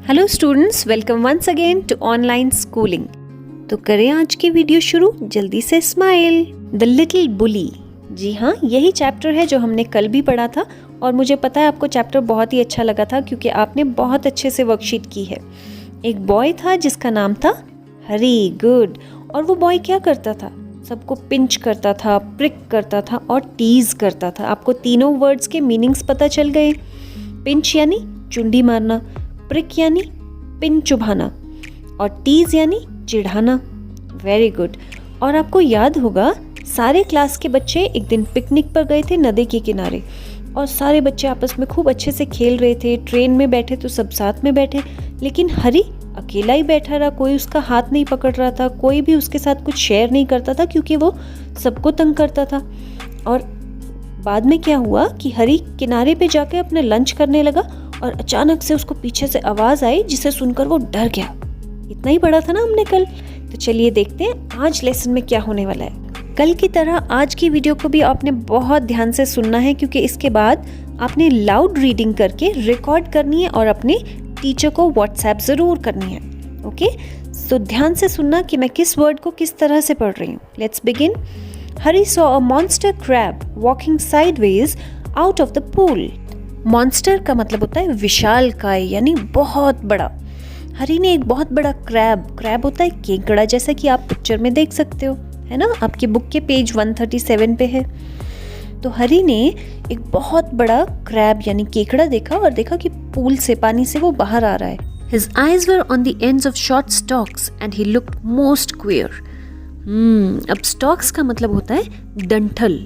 Hello students, welcome once again to online schooling. तो करें आज की वीडियो शुरू। जल्दी से स्माइल। The little bully. जी हाँ, यही चैप्टर है जो हमने कल भी पढ़ा था और मुझे पता है आपको चैप्टर बहुत ही अच्छा लगा था क्योंकि आपने बहुत अच्छे से वर्कशीट की है। एक बॉय था जिसका नाम था हरी। गुड। और वो बॉय क्या करता था? सबको पिंच करता था, प्रिक करता था और टीज करता था। आपको तीनों वर्ड्स के मीनिंग्स पता चल गए। पिंच यानी चुंडी मारना, प्रिक यानी पिन चुभाना और टीज यानी चिढ़ाना। Very good. और आपको याद होगा सारे क्लास के बच्चे एक दिन पिकनिक पर गए थे नदी के किनारे और सारे बच्चे आपस में खूब अच्छे से खेल रहे थे। ट्रेन में बैठे तो सब साथ में बैठे, लेकिन हरी अकेला ही बैठा रहा। कोई उसका हाथ नहीं पकड़ रहा था, कोई भी उसके साथ कुछ शेयर नहीं करता था क्योंकि वो सबको तंग करता था। और बाद में क्या हुआ कि हरी किनारे पे जाके अपने लंच करने लगा और अचानक से उसको पीछे से आवाज आई जिसे सुनकर वो डर गया। इतना ही पढ़ा था ना हमने कल। तो चलिए देखते हैं आज लेसन में क्या होने वाला है। कल की तरह आज की वीडियो को भी आपने बहुत ध्यान से सुनना है क्योंकि इसके बाद आपने लाउड रीडिंग करके रिकॉर्ड करनी है और अपने टीचर को व्हाट्सएप जरूर करनी है। ओके, तो ध्यान से सुनना कि मैं किस वर्ड को किस तरह से पढ़ रही हूँ। Let's begin. Hari saw a monster crab walking sideways out of the pool. Monster का मतलब होता है विशाल काय, यानी बहुत बड़ा। हरी ने एक बहुत बड़ा क्रैब होता है केकड़ा, जैसा कि आप पिक्चर में देख सकते हो, है ना, आपकी बुक के पेज 137 पे है। तो हरी ने एक बहुत बड़ा क्रैब यानी केकड़ा देखा और देखा कि पूल से, पानी से वो बाहर आ रहा है। His eyes were on the ends of short stalks and he looked most queer. अब stalks का मतलब होता है डंठल।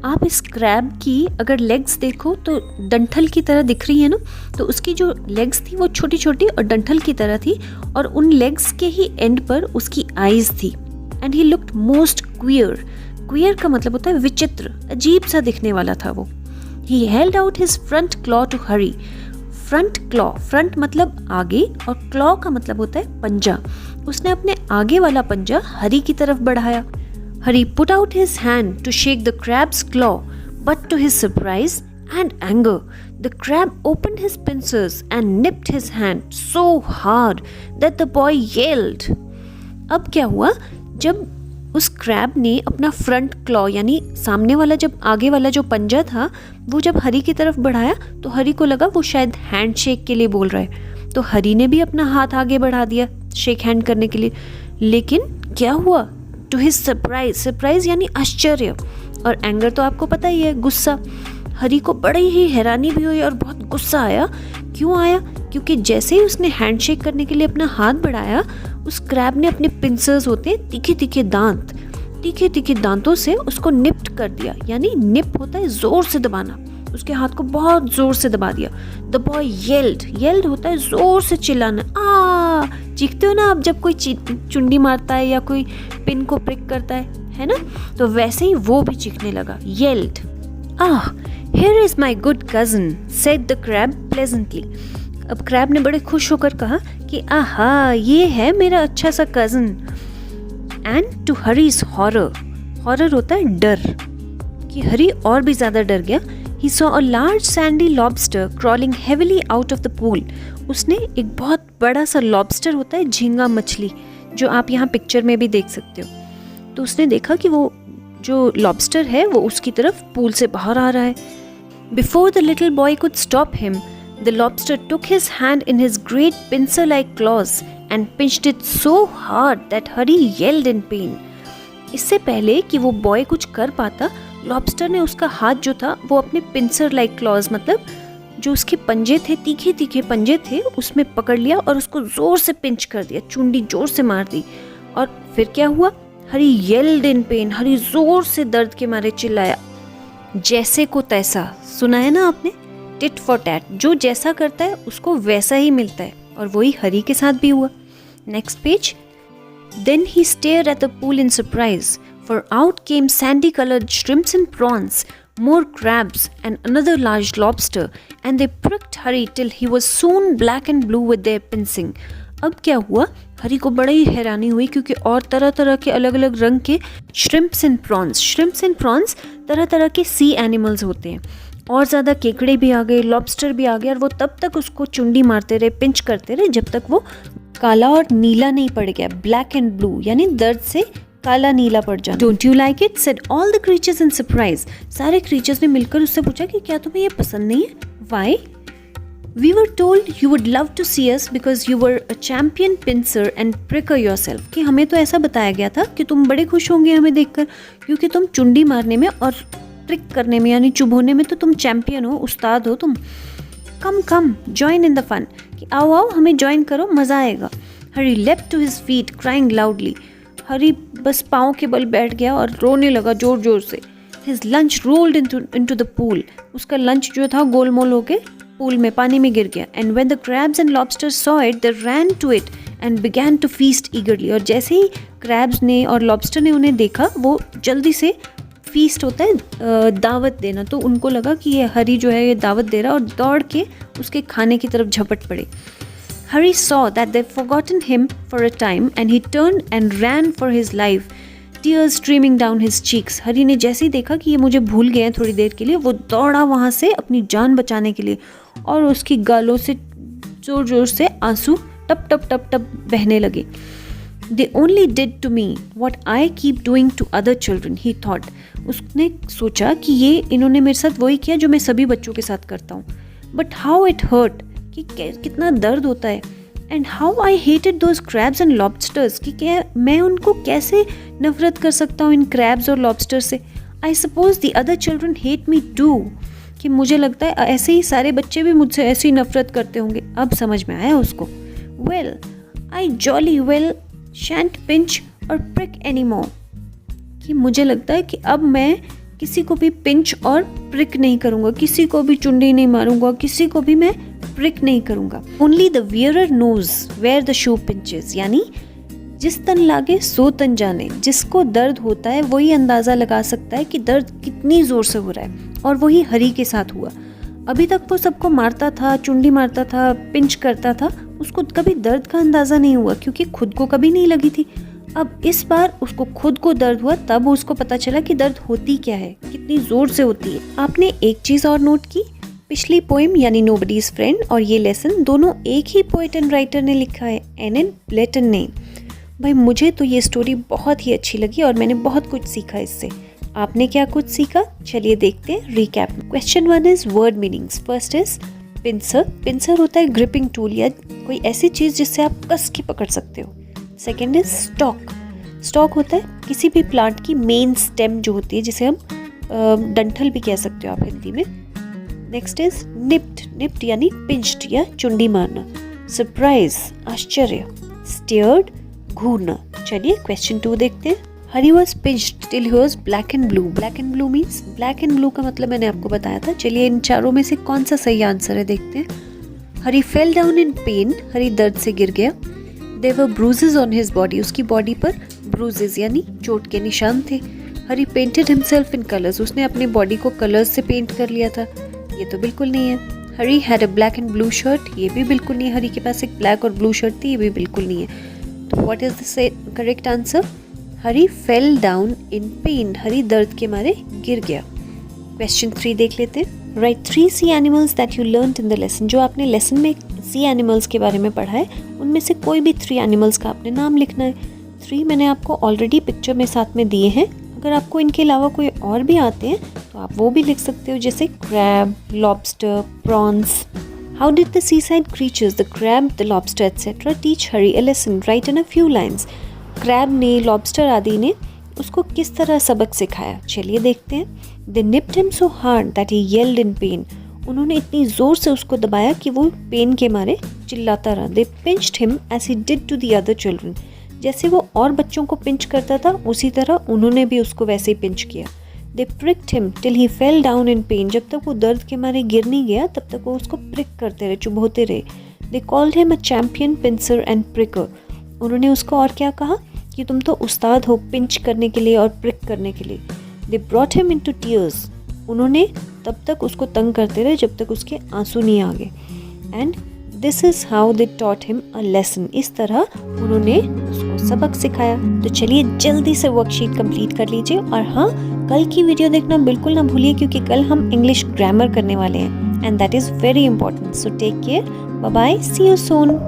आप इस क्रैब की अगर लेग्स देखो तो डंठल की तरह दिख रही है ना, तो उसकी जो लेग्स थी वो छोटी छोटी और डंठल की तरह थी और उन लेग्स के ही एंड पर उसकी आईज थी। And he looked most queer. Queer का मतलब होता है विचित्र, अजीब सा दिखने वाला था वो। He held out his front claw to Hari. Front claw, front मतलब आगे और क्लॉ का मतलब होता है पंजा। उसने अपने आगे वाला पंजा हरी की तरफ बढ़ाया। Hurry put out his hand to shake the crab's claw, but to his surprise and anger, the crab opened his pincers and nipped his hand so hard that the boy yelled. अब क्या हुआ? जब उस crab ने अपना front claw यानी सामने वाला, जब आगे वाला जो पंजा था वो जब हरी की तरफ बढ़ाया तो हरी को लगा वो शायद हैंड शेक के लिए बोल रहा है, तो हरी ने भी अपना हाथ आगे बढ़ा दिया शेक हैंड करने के लिए। लेकिन क्या हुआ? टू हिज सरप्राइज यानी आश्चर्य, और एंगर तो आपको पता ही है, गुस्सा। हरी को बड़ी ही हैरानी भी हुई और बहुत गुस्सा आया। क्यों आया? क्योंकि जैसे ही उसने हैंडशेक करने के लिए अपना हाथ बढ़ाया, उस क्रैब ने अपने पिंसर्स होते हैं तीखे तीखे दांतों से उसको निप्ट कर दिया। यानी निप होता है जोर से दबाना, उसके हाथ को बहुत जोर से दबा दिया। द बॉय येल्ड होता है जोर से चिल्लाना। चीखते हो ना आप जब कोई चुंडी मारता है या कोई पिन को प्रिक करता है ना, तो वैसे ही वो भी चीखने लगा। Yelled. Here is my good cousin, said the crab pleasantly. अब क्रैब ने बड़े खुश होकर कहा कि आहा, ये है मेरा अच्छा सा cousin. And to Hari's horror होता है डर, कि हरी और भी ज्यादा डर गया। He saw a large sandy lobster crawling heavily out of the pool. उसने एक बहुत बड़ा सा lobster होता है झींगा मछली, जो आप यहाँ पिक्चर में भी देख सकते हो। तो उसने देखा कि वो जो lobster है वो उसकी तरफ पूल से बाहर आ रहा है। Before the little boy could stop him, the lobster took his hand in his great pincer-like claws and pinched it so hard that Hurry yelled in pain. इससे पहले कि वो बॉय कुछ कर पाता, लॉबस्टर ने उसका हाथ जो था वो अपने पिंसर लाइक क्लॉज, मतलब जो उसके पंजे थे, तीखे तीखे पंजे थे, उसमें पकड़ लिया और उसको जोर से पिंच कर दिया, चुंडी जोर से मार दी। और फिर क्या हुआ? हरी येल्ड इन पेन। हरी जोर से दर्द के मारे चिल्लाया। जैसे को तैसा, सुना है ना आपने? टिट फॉर टैट, जो जैसा करता है उसको वैसा ही मिलता है, और वही हरी के साथ भी हुआ। Next page. Then he stared at the pool in surprise, for out came sandy-colored shrimps and prawns, more crabs, and another large lobster, and they pricked Hurry till he was soon black and blue with their pincing. अब क्या हुआ? हरी को बड़ी हैरानी हुई क्योंकि और तरह तरह के अलग अलग रंग के श्रिम्प्स एंड प्रॉन्स तरह तरह के सी एनिमल्स होते हैं। और ज़्यादा केकड़े भी आ गए, लॉबस्टर भी आ गए, और वो तब तक उसको चुंडी मारते रहे, पिंच करते रहे, जब तक वो काला और नीला नहीं पड़ गया, ब्लैक एंड ब्लू, यानी दर्द से काला नीला पड़ जाना। Don't you like it, said all the creatures in surprise. सारे क्रीचर्स ने मिलकर उससे पूछा कि क्या तुम्हें ये पसंद नहीं है? Y? We were told you would love to see us because you were a champion pincer and pricker yourself। कि हमें तो ऐसा बताया गया था कि तुम बड़े खुश होंगे हमें देखकर, क्योंकि तुम चुंडी मारने में और ट्रिक करने में यानी चुभोने में तो तुम चैंपियन हो, उस्ताद हो तुम। Come come join in the fun, कि आओ आओ हमें ज्वाइन करो, मज़ा आएगा। Harry leapt to his feet crying loudly. Harry बस पाँव के बल बैठ गया और रोने लगा जोर जोर से। His lunch rolled into the pool. उसका लंच जो था गोलमोल होके पूल में, पानी में गिर गया। And when the crabs and lobsters saw it they ran to it and began to feast eagerly. और जैसे ही क्रैब्स ने और लॉबस्टर ने उन्हें देखा, वो जल्दी से, फीस्ट होता है दावत देना, तो उनको लगा कि ये हरी जो है ये दावत दे रहा, और दौड़ के उसके खाने की तरफ झपट पड़े। Harry saw that they forgotten him for a time and he turn and ran for his life, tears streaming down his cheeks. Harry ने जैसे ही देखा कि ये मुझे भूल गए हैं थोड़ी देर के लिए, वो दौड़ा वहाँ से अपनी जान बचाने के लिए, और उसकी गालों से जोर जोर से आंसू टप टप टप टप बहने लगे। They only did to me what I keep doing to other children, he thought। उसने सोचा कि ये इन्होंने मेरे साथ वही किया जो मैं सभी बच्चों के साथ करता हूँ। But how it hurt, कि कितना दर्द होता है। And how I hated those crabs and lobsters, कि क्या मैं उनको कैसे नफरत कर सकता हूँ इन crabs और lobsters से। I suppose the other children hate me too, कि मुझे लगता है ऐसे ही सारे बच्चे भी मुझसे ऐसी नफरत करते होंगे। अब समझ में आया उसको। Well, I jolly well shan't pinch or prick anymore, कि मुझे लगता है कि अब मैं किसी को भी पिंच और प्रिक नहीं करूँगा, किसी को भी चुंडी नहीं मारूंगा, किसी को भी मैं प्रिक नहीं करूँगा। Only the wearer knows where the shoe pinches, यानी जिस तन लागे सो तन जाने। जिसको दर्द होता है वही अंदाज़ा लगा सकता है कि दर्द कितनी ज़ोर से हो रहा है, और वही हरी के साथ हुआ। अभी तक वो सबको मारता था, चुंडी मारता था, पिंच करता था, उसको कभी दर्द का अंदाज़ा नहीं हुआ क्योंकि खुद को कभी नहीं लगी थी। अब इस बार उसको खुद को दर्द हुआ, तब उसको पता चला कि दर्द होती क्या है, कितनी ज़ोर से होती है। आपने एक चीज़ और नोट की, पिछली पोएम यानी नोबडीज़ फ्रेंड और ये लेसन दोनों एक ही पोएट एंड राइटर ने लिखा है, एन ब्लेटन ने। भाई मुझे तो ये स्टोरी बहुत ही अच्छी लगी और मैंने बहुत कुछ सीखा इससे। आपने क्या कुछ सीखा, चलिए देखते हैं रिकैप में। Question 1 is word meanings. First is pincer. Pincer होता है ग्रिपिंग टूल या कोई ऐसी चीज़ जिससे आप कस के पकड़ सकते हो। Second is stock. स्टॉक होता है किसी भी प्लांट की मेन स्टेम जो होती है, जिसे हम डंठल भी कह सकते हो आप हिंदी में। Next is nipped. निप्ड यानी पिंच्ड या चुंडी मारना। सरप्राइज आश्चर्य। स्टेयर्ड घूरना। चलिए क्वेश्चन 2 देखते हैं। Harry was pinched till he was black and blue. Black and blue means, black and blue का मतलब मैंने आपको बताया था। चलिए इन चारों में से कौन सा सही आंसर है देखते हैं। Hari fell down in pain. हरी दर्द से गिर गया। There were bruises on his body. उसकी बॉडी पर ब्रूजेस यानी चोट के निशान थे। Hari painted himself in colours. उसने अपनी बॉडी को कलर्स से पेंट कर लिया था। ये तो बिल्कुल नहीं है। Harry had a black and blue shirt. ये भी बिल्कुल नहीं है। हरी के पास एक ब्लैक और ब्लू शर्ट थी। ये भी बिल्कुल नहीं है। तो what is the correct answer? Harry fell down in pain. हरी दर्द के मारे गिर गया। क्वेश्चन 3 देख लेते हैं। Right 3 sea animals that you learned in the lesson. जो आपने लेसन में सी एनिमल्स के बारे में पढ़ा है, उनमें से कोई भी 3 एनिमल्स का आपने नाम लिखना है। 3 मैंने आपको ऑलरेडी पिक्चर में साथ में दिए हैं। अगर आपको इनके अलावा कोई और भी आते हैं तो आप वो भी लिख सकते हो, जैसे crab, lobster, prawns. How did the seaside creatures, the crab, the lobster, etc., teach Hari a lesson? Write in a few lines. Crab ने, लॉबस्टर आदि ने उसको किस तरह सबक सिखाया, चलिए देखते हैं। They nipped him so hard that he yelled in pain. उन्होंने इतनी ज़ोर से उसको दबाया कि वो पेन के मारे चिल्लाता रहा। They pinched him as he did to the other children. जैसे वो और बच्चों को पिंच करता था, उसी तरह उन्होंने भी उसको वैसे ही पिंच किया। They pricked him till he fell down in pain. जब तक वो दर्द के मारे गिर नहीं गया, तब तक वो उसको प्रिक करते रहे, चुभोते रहे। They called him a champion pincer and pricker. उन्होंने उसको और क्या कहा कि तुम तो उस्ताद हो पिंच करने के लिए और प्रिक करने के लिए। They brought him into tears. उन्होंने तब तक उसको तंग करते रहे जब तक उसके आंसू नहीं आ गए। And this is how they taught him a lesson. इस तरह उन्होंने उसको सबक सिखाया। तो चलिए जल्दी से वर्कशीट कंप्लीट कर लीजिए और हाँ, कल की वीडियो देखना बिल्कुल ना भूलिए क्योंकि कल हम इंग्लिश ग्रामर करने वाले हैं and that is very important. So take care, bye bye, see you soon.